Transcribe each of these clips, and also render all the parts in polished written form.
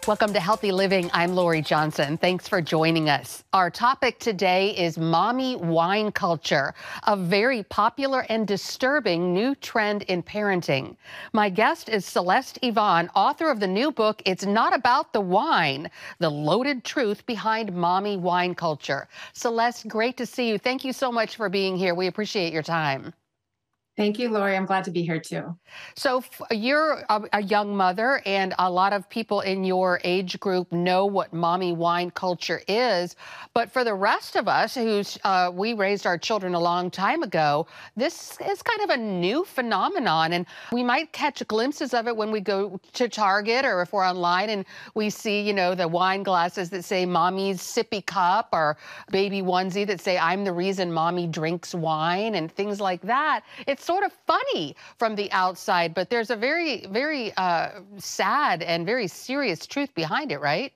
Welcome to Healthy Living. I'm Lori Johnson. Thanks for joining us. Our topic today is mommy wine culture, a very popular and disturbing new trend in parenting. My guest is Celeste Yvonne, author of the new book, It's Not About the Wine, The Loaded Truth Behind Mommy Wine Culture. Celeste, great to see you. Thank you so much for being here. We appreciate your time. Thank you, Lori. I'm glad to be here too. So you're a young mother, and a lot of people in your age group know what mommy wine culture is. But for the rest of us we raised our children a long time ago, this is kind of a new phenomenon. And we might catch glimpses of it when we go to Target or if we're online and we see, the wine glasses that say mommy's sippy cup or baby onesie that say I'm the reason mommy drinks wine and things like that. It's sort of funny from the outside, but there's a very, very sad and very serious truth behind it, right?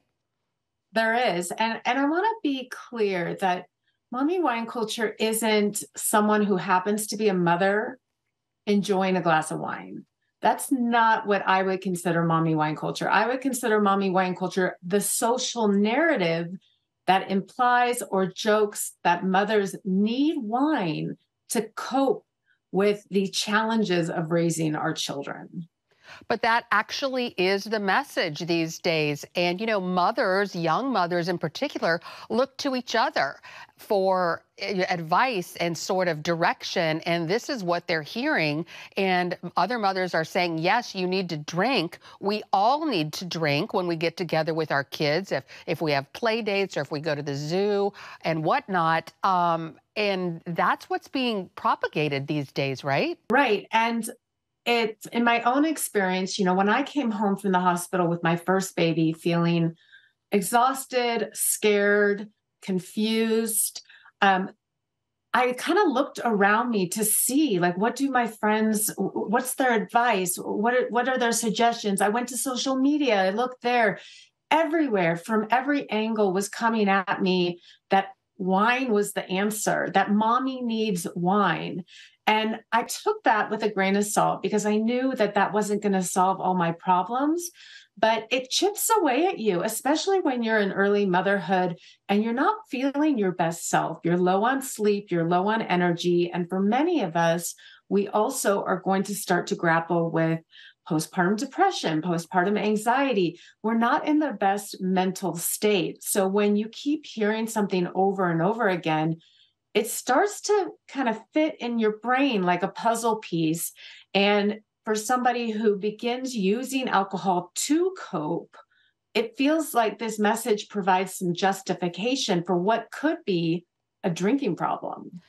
There is. And I want to be clear that mommy wine culture isn't someone who happens to be a mother enjoying a glass of wine. That's not what I would consider mommy wine culture. I would consider mommy wine culture the social narrative that implies or jokes that mothers need wine to cope with the challenges of raising our children. But that actually is the message these days. And, mothers, young mothers in particular, look to each other for advice and sort of direction. And this is what they're hearing. And other mothers are saying, yes, you need to drink. We all need to drink when we get together with our kids, if we have play dates or if we go to the zoo and whatnot. And that's what's being propagated these days, right? Right. And it's in my own experience, when I came home from the hospital with my first baby, feeling exhausted, scared, confused, I kind of looked around me to see, what do my friends, what's their advice? What are their suggestions? I went to social media. I looked there. Everywhere, from every angle, was coming at me that wine was the answer, that mommy needs wine. And I took that with a grain of salt because I knew that that wasn't going to solve all my problems. But it chips away at you, especially when you're in early motherhood and you're not feeling your best self. You're low on sleep, you're low on energy. And for many of us, we also are going to start to grapple with postpartum depression, postpartum anxiety. We're not in the best mental state. So when you keep hearing something over and over again, it starts to kind of fit in your brain like a puzzle piece. And for somebody who begins using alcohol to cope, it feels like this message provides some justification for what could be a drinking problem.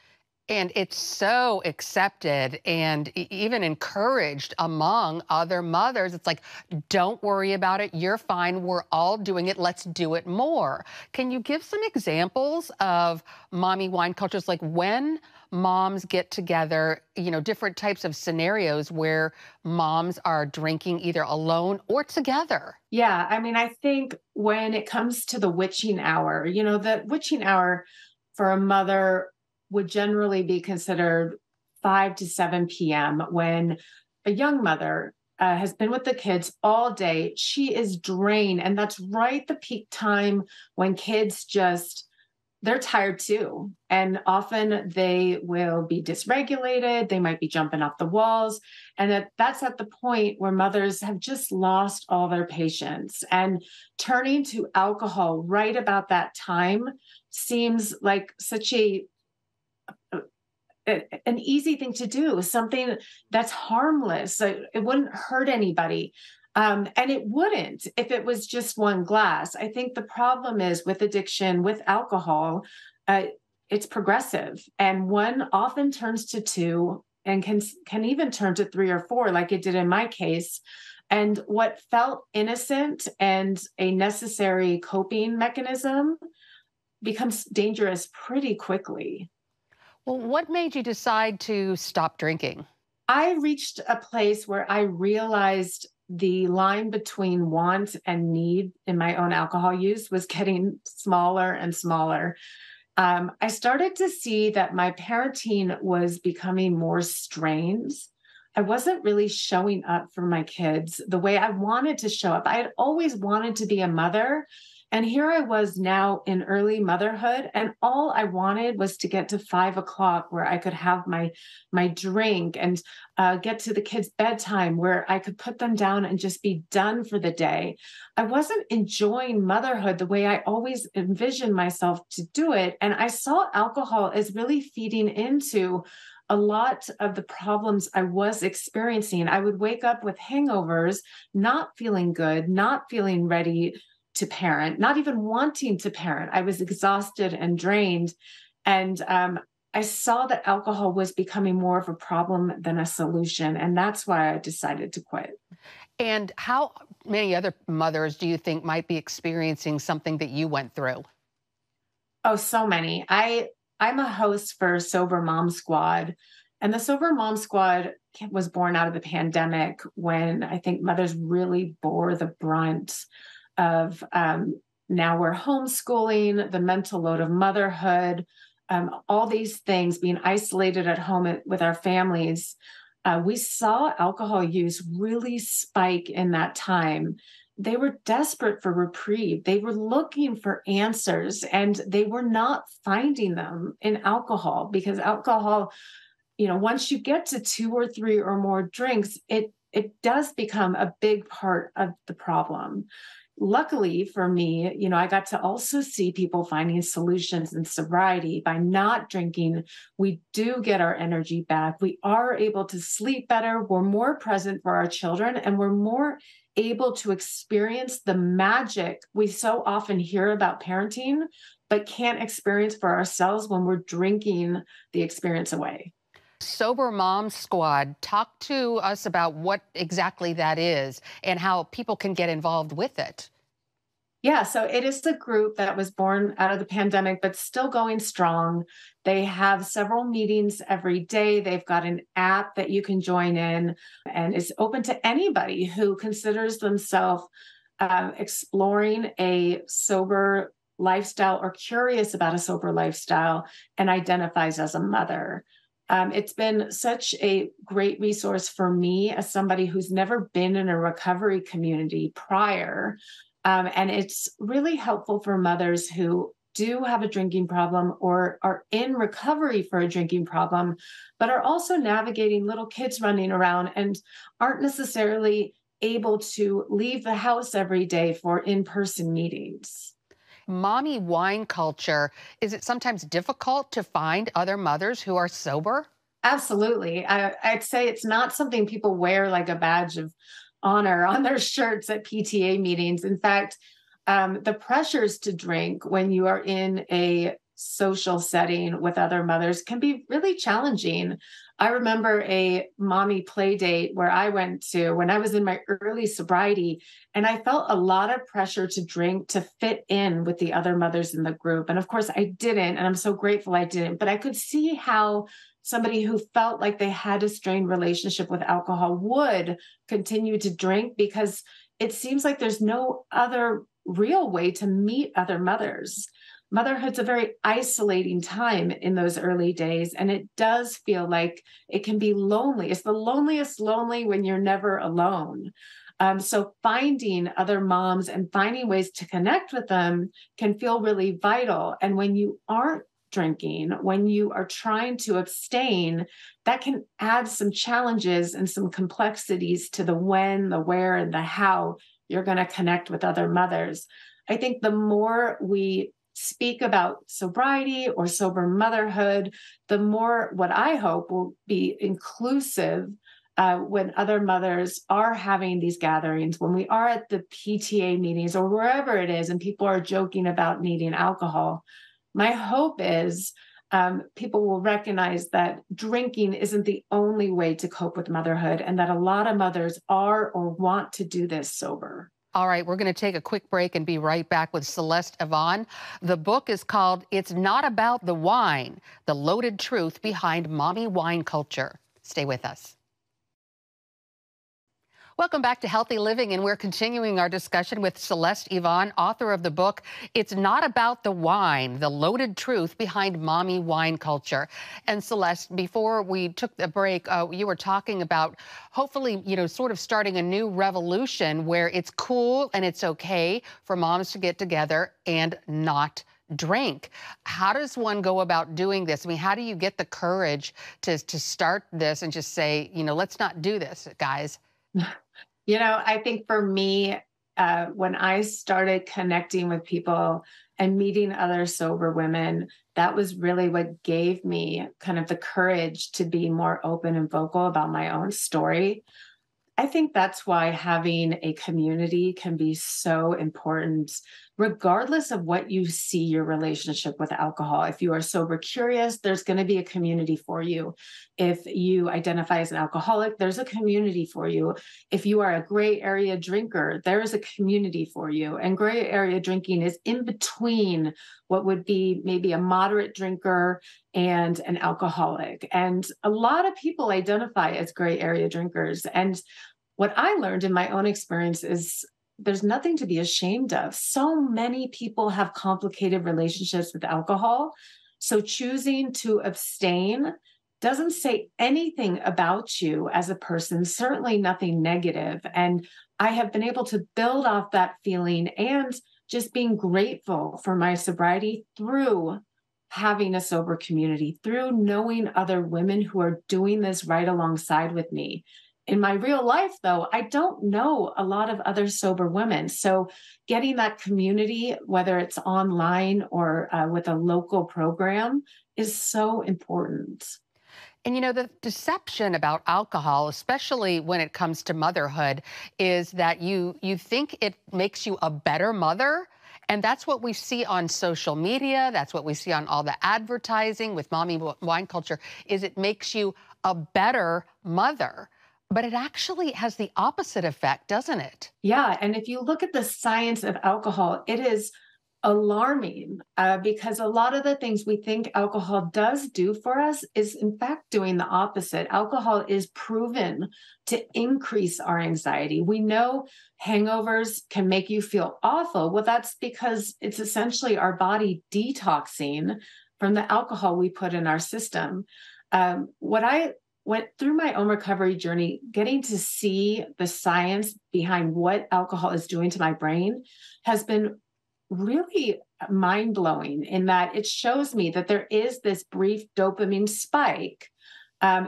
And it's so accepted and even encouraged among other mothers. It's like, don't worry about it. You're fine. We're all doing it. Let's do it more. Can you give some examples of mommy wine cultures, like when moms get together, different types of scenarios where moms are drinking either alone or together? Yeah. I think when it comes to the witching hour, the witching hour for a mother would generally be considered 5 to 7 p.m. when a young mother has been with the kids all day. She is drained. And that's right the peak time when kids they're tired too. And often they will be dysregulated. They might be jumping off the walls. And that's at the point where mothers have just lost all their patience. And turning to alcohol right about that time seems like such an easy thing to do, something that's harmless. It wouldn't hurt anybody. And it wouldn't if it was just one glass. I think the problem is with addiction, with alcohol, it's progressive. And one often turns to two and can even turn to three or four, like it did in my case. And what felt innocent and a necessary coping mechanism becomes dangerous pretty quickly. Well, what made you decide to stop drinking? I reached a place where I realized the line between want and need in my own alcohol use was getting smaller and smaller. I started to see that my parenting was becoming more strained. I wasn't really showing up for my kids the way I wanted to show up. I had always wanted to be a mother. And here I was now in early motherhood, and all I wanted was to get to 5 o'clock where I could have my drink and get to the kids' bedtime where I could put them down and just be done for the day. I wasn't enjoying motherhood the way I always envisioned myself to do it. And I saw alcohol as really feeding into a lot of the problems I was experiencing. I would wake up with hangovers, not feeling good, not feeling ready to parent, not even wanting to parent. I was exhausted and drained. And I saw that alcohol was becoming more of a problem than a solution. And that's why I decided to quit. And how many other mothers do you think might be experiencing something that you went through? Oh, so many. I'm a host for Sober Mom Squad, and the Sober Mom Squad was born out of the pandemic when I think mothers really bore the brunt of now we're homeschooling, the mental load of motherhood, all these things, being isolated at home with our families. We saw alcohol use really spike in that time. They were desperate for reprieve. They were looking for answers, and they were not finding them in alcohol, because alcohol, once you get to two or three or more drinks, it does become a big part of the problem. Luckily for me, I got to also see people finding solutions in sobriety. By not drinking, we do get our energy back. We are able to sleep better. We're more present for our children, and we're more able to experience the magic we so often hear about parenting, but can't experience for ourselves when we're drinking the experience away. Sober Mom Squad, talk to us about what exactly that is and how people can get involved with it. Yeah, so it is a group that was born out of the pandemic, but still going strong. They have several meetings every day. They've got an app that you can join in, and it's open to anybody who considers themselves exploring a sober lifestyle or curious about a sober lifestyle and identifies as a mother. It's been such a great resource for me as somebody who's never been in a recovery community prior. And it's really helpful for mothers who do have a drinking problem or are in recovery for a drinking problem, but are also navigating little kids running around and aren't necessarily able to leave the house every day for in-person meetings. Mommy wine culture, is it sometimes difficult to find other mothers who are sober? Absolutely. I'd say it's not something people wear like a badge of honor on their shirts at PTA meetings. In fact, the pressures to drink when you are in a social setting with other mothers can be really challenging. I remember a mommy play date where I went to when I was in my early sobriety, and I felt a lot of pressure to drink to fit in with the other mothers in the group. And of course, I didn't, and I'm so grateful I didn't, but I could see how somebody who felt like they had a strained relationship with alcohol would continue to drink, because it seems like there's no other real way to meet other mothers. Motherhood's a very isolating time in those early days, and it does feel like it can be lonely. It's the loneliest lonely when you're never alone. So finding other moms and finding ways to connect with them can feel really vital. And when you aren't drinking, when you are trying to abstain, that can add some challenges and some complexities to the when, the where, and the how you're going to connect with other mothers. I think the more we speak about sobriety or sober motherhood, the more what I hope will be inclusive when other mothers are having these gatherings, when we are at the PTA meetings or wherever it is, and people are joking about needing alcohol. My hope is people will recognize that drinking isn't the only way to cope with motherhood, and that a lot of mothers are or want to do this sober. All right, we're going to take a quick break and be right back with Celeste Yvonne. The book is called It's Not About the Wine, The Loaded Truth Behind Mommy Wine Culture. Stay with us. Welcome back to Healthy Living, and we're continuing our discussion with Celeste Yvonne, author of the book, It's Not About the Wine, The Loaded Truth Behind Mommy Wine Culture. And Celeste, before we took the break, you were talking about hopefully, sort of starting a new revolution where it's cool and it's okay for moms to get together and not drink. How does one go about doing this? I mean, how do you get the courage to start this and just say, let's not do this, guys? I think for me, when I started connecting with people and meeting other sober women, that was really what gave me kind of the courage to be more open and vocal about my own story. I think that's why having a community can be so important, regardless of what you see your relationship with alcohol. If you are sober curious, there's going to be a community for you. If you identify as an alcoholic, there's a community for you. If you are a gray area drinker, there is a community for you. And gray area drinking is in between what would be maybe a moderate drinker and an alcoholic. And a lot of people identify as gray area drinkers. And what I learned in my own experience is there's nothing to be ashamed of. So many people have complicated relationships with alcohol. So choosing to abstain doesn't say anything about you as a person, certainly nothing negative. And I have been able to build off that feeling and just being grateful for my sobriety through having a sober community, through knowing other women who are doing this right alongside with me. In my real life, though, I don't know a lot of other sober women. So getting that community, whether it's online or with a local program, is so important. And the deception about alcohol, especially when it comes to motherhood, is that you think it makes you a better mother. And that's what we see on social media. That's what we see on all the advertising with mommy wine culture, is it makes you a better mother. But it actually has the opposite effect, doesn't it? Yeah. And if you look at the science of alcohol, it is alarming because a lot of the things we think alcohol does do for us is, in fact, doing the opposite. Alcohol is proven to increase our anxiety. We know hangovers can make you feel awful. Well, that's because it's essentially our body detoxing from the alcohol we put in our system. What I went through my own recovery journey, getting to see the science behind what alcohol is doing to my brain has been really mind blowing, in that it shows me that there is this brief dopamine spike,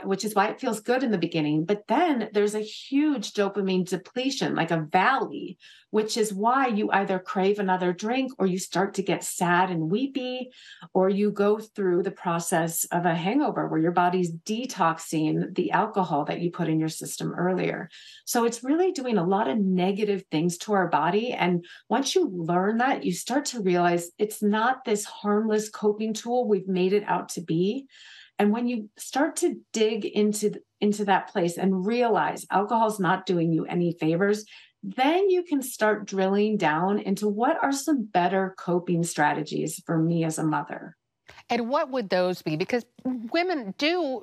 which is why it feels good in the beginning. But then there's a huge dopamine depletion, like a valley, which is why you either crave another drink, or you start to get sad and weepy, or you go through the process of a hangover where your body's detoxing the alcohol that you put in your system earlier. So it's really doing a lot of negative things to our body. And once you learn that, you start to realize it's not this harmless coping tool we've made it out to be. And when you start to dig into that place and realize alcohol's not doing you any favors, then you can start drilling down into what are some better coping strategies for me as a mother. And what would those be? Because women do,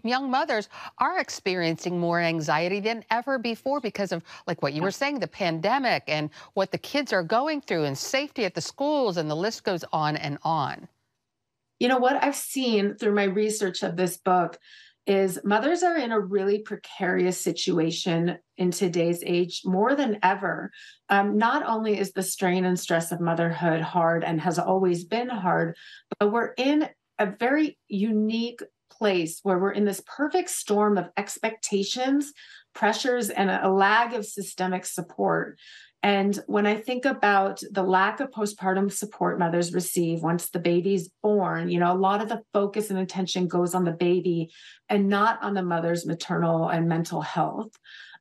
young mothers are experiencing more anxiety than ever before because of, like what you were saying, the pandemic and what the kids are going through and safety at the schools, and the list goes on and on. What I've seen through my research of this book is mothers are in a really precarious situation in today's age more than ever. Not only is the strain and stress of motherhood hard and has always been hard, but we're in a very unique place where we're in this perfect storm of expectations, pressures, and a lag of systemic support. And when I think about the lack of postpartum support mothers receive once the baby's born, a lot of the focus and attention goes on the baby and not on the mother's maternal and mental health.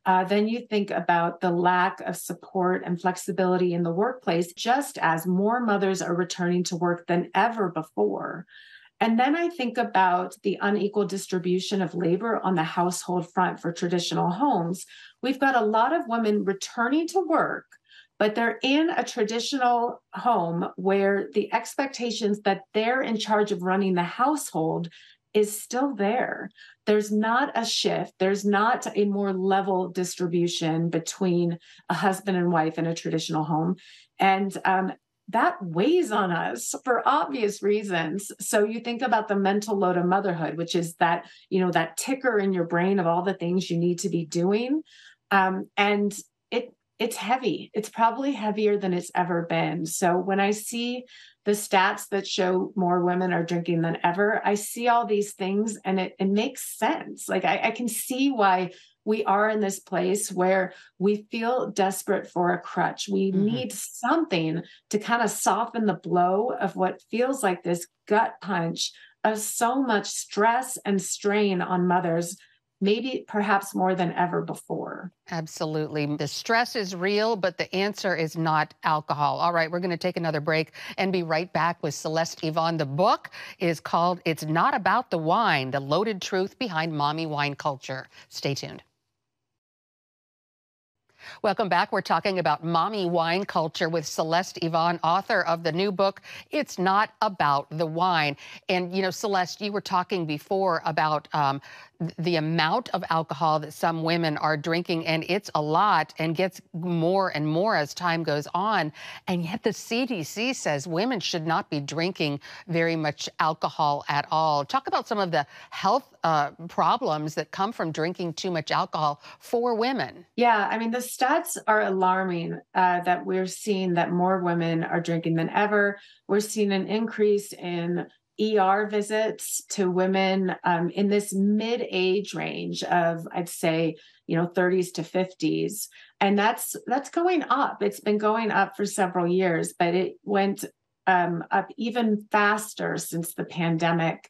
Then you think about the lack of support and flexibility in the workplace, just as more mothers are returning to work than ever before. And then I think about the unequal distribution of labor on the household front for traditional homes. We've got a lot of women returning to work, but they're in a traditional home where the expectations that they're in charge of running the household is still there. There's not a shift. There's not a more level distribution between a husband and wife in a traditional home. And that weighs on us for obvious reasons. So you think about the mental load of motherhood, which is that, that ticker in your brain of all the things you need to be doing. And it's heavy. It's probably heavier than it's ever been. So when I see the stats that show more women are drinking than ever, I see all these things and it makes sense. Like I can see why we are in this place where we feel desperate for a crutch. We need something to kind of soften the blow of what feels like this gut punch of so much stress and strain on mothers, maybe perhaps more than ever before. Absolutely. The stress is real, but the answer is not alcohol. All right, we're going to take another break and be right back with Celeste Yvonne. The book is called It's Not About the Wine, The Loaded Truth Behind Mommy Wine Culture. Stay tuned. Welcome back. We're talking about mommy wine culture with Celeste Yvonne, author of the new book, It's Not About the Wine. And, Celeste, you were talking before about the amount of alcohol that some women are drinking, and it's a lot and gets more and more as time goes on. And yet the CDC says women should not be drinking very much alcohol at all. Talk about some of the health problems that come from drinking too much alcohol for women. Yeah, I mean, the stats are alarming that we're seeing that more women are drinking than ever. We're seeing an increase in ER visits to women in this mid-age range of, I'd say, 30s to 50s. And that's going up. It's been going up for several years, but it went up even faster since the pandemic.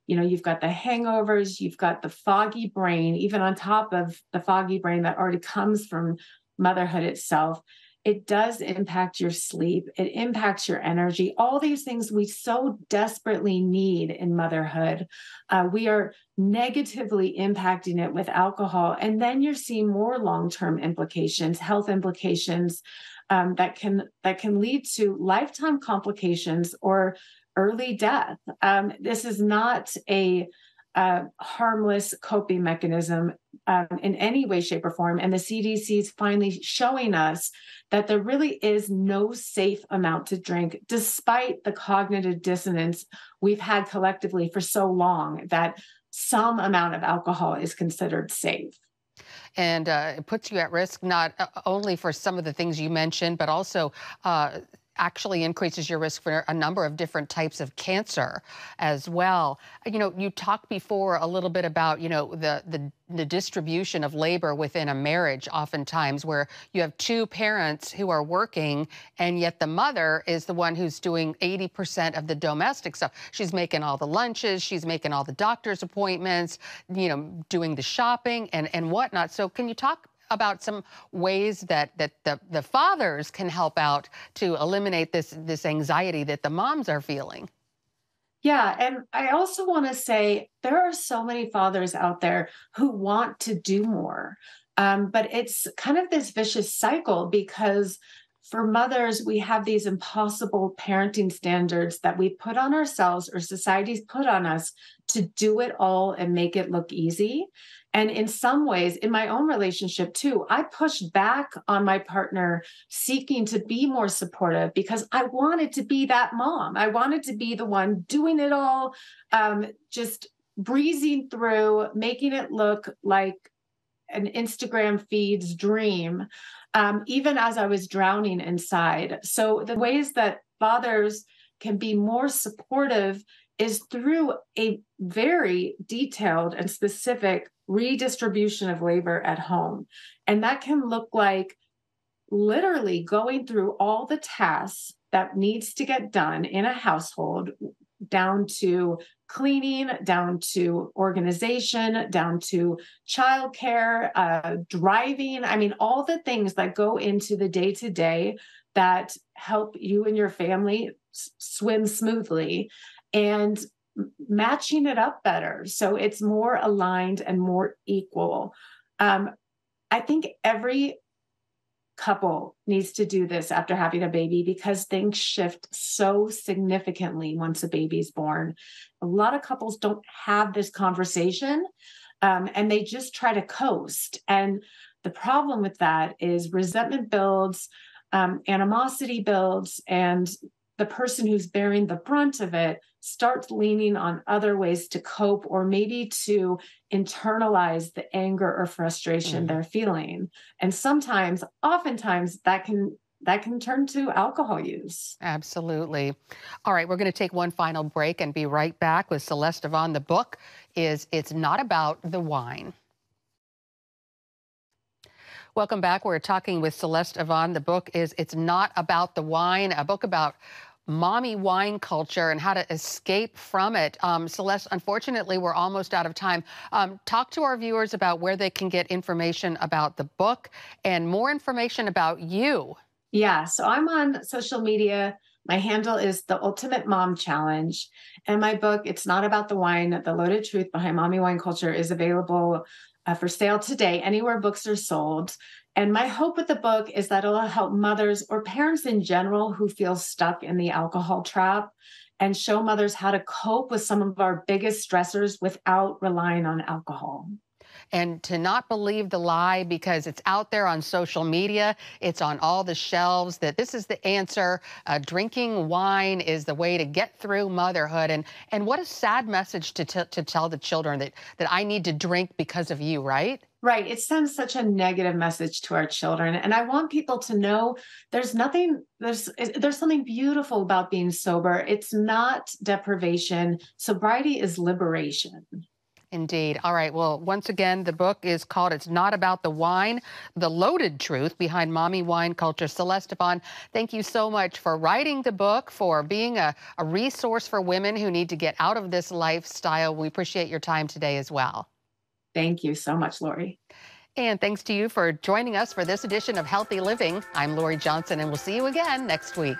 You've got the hangovers, you've got the foggy brain, even on top of the foggy brain that already comes from motherhood itself. It does impact your sleep. It impacts your energy. All these things we so desperately need in motherhood. We are negatively impacting it with alcohol. And then you're seeing more long-term implications, health implications that can lead to lifetime complications or early death. This is not a harmless coping mechanism in any way, shape, or form. And the CDC is finally showing us that there really is no safe amount to drink, despite the cognitive dissonance we've had collectively for so long that some amount of alcohol is considered safe. And it puts you at risk not only for some of the things you mentioned, but also actually increases your risk for a number of different types of cancer as well. You talked before a little bit about, the distribution of labor within a marriage, oftentimes where you have two parents who are working, and yet the mother is the one who's doing 80% of the domestic stuff. She's making all the lunches, she's making all the doctor's appointments, doing the shopping and whatnot. So can you talk about some ways that the fathers can help out to eliminate this anxiety that the moms are feeling? Yeah, and I also want to say there are so many fathers out there who want to do more, but it's kind of this vicious cycle because for mothers, we have these impossible parenting standards that we put on ourselves or society's put on us to do it all and make it look easy. And in some ways, in my own relationship too, I pushed back on my partner seeking to be more supportive because I wanted to be that mom. I wanted to be the one doing it all, just breezing through, making it look like an Instagram feed's dream, even as I was drowning inside. So the ways that fathers can be more supportive is through a very detailed and specific redistribution of labor at home. And that can look like literally going through all the tasks that needs to get done in a household, down to cleaning, down to organization, down to childcare, driving. I mean, all the things that go into the day-to-day that help you and your family swim smoothly, and matching it up better so it's more aligned and more equal. I think every couple needs to do this after having a baby because things shift so significantly once a baby's born. A lot of couples don't have this conversation, and they just try to coast. And the problem with that is resentment builds, animosity builds, and the person who's bearing the brunt of it starts leaning on other ways to cope or maybe to internalize the anger or frustration they're feeling. And sometimes, oftentimes, that can turn to alcohol use. Absolutely. All right, we're going to take one final break and be right back with Celeste Yvonne. The book is It's Not About the Wine. Welcome back. We're talking with Celeste Yvonne. The book is It's Not About the Wine, a book about mommy wine culture and how to escape from it. Celeste, unfortunately, we're almost out of time. Talk to our viewers about where they can get information about the book and more information about you. Yeah, so I'm on social media. My handle is The Ultimate Mom Challenge. And my book, It's Not About the Wine, The Loaded Truth Behind Mommy Wine Culture, is available for sale today, anywhere books are sold. And my hope with the book is that it'll help mothers or parents in general who feel stuck in the alcohol trap and show mothers how to cope with some of our biggest stressors without relying on alcohol. And to not believe the lie because it's out there on social media, it's on all the shelves that this is the answer. Drinking wine is the way to get through motherhood. And what a sad message to tell the children that I need to drink because of you, right? Right. It sends such a negative message to our children. And I want people to know there's something beautiful about being sober. It's not deprivation. Sobriety is liberation. Indeed. All right. Well, once again, the book is called It's Not About the Wine, The Loaded Truth Behind Mommy Wine Culture. Celeste Yvonne, thank you so much for writing the book, for being a resource for women who need to get out of this lifestyle. We appreciate your time today as well. Thank you so much, Lori. And thanks to you for joining us for this edition of Healthy Living. I'm Lori Johnson, and we'll see you again next week.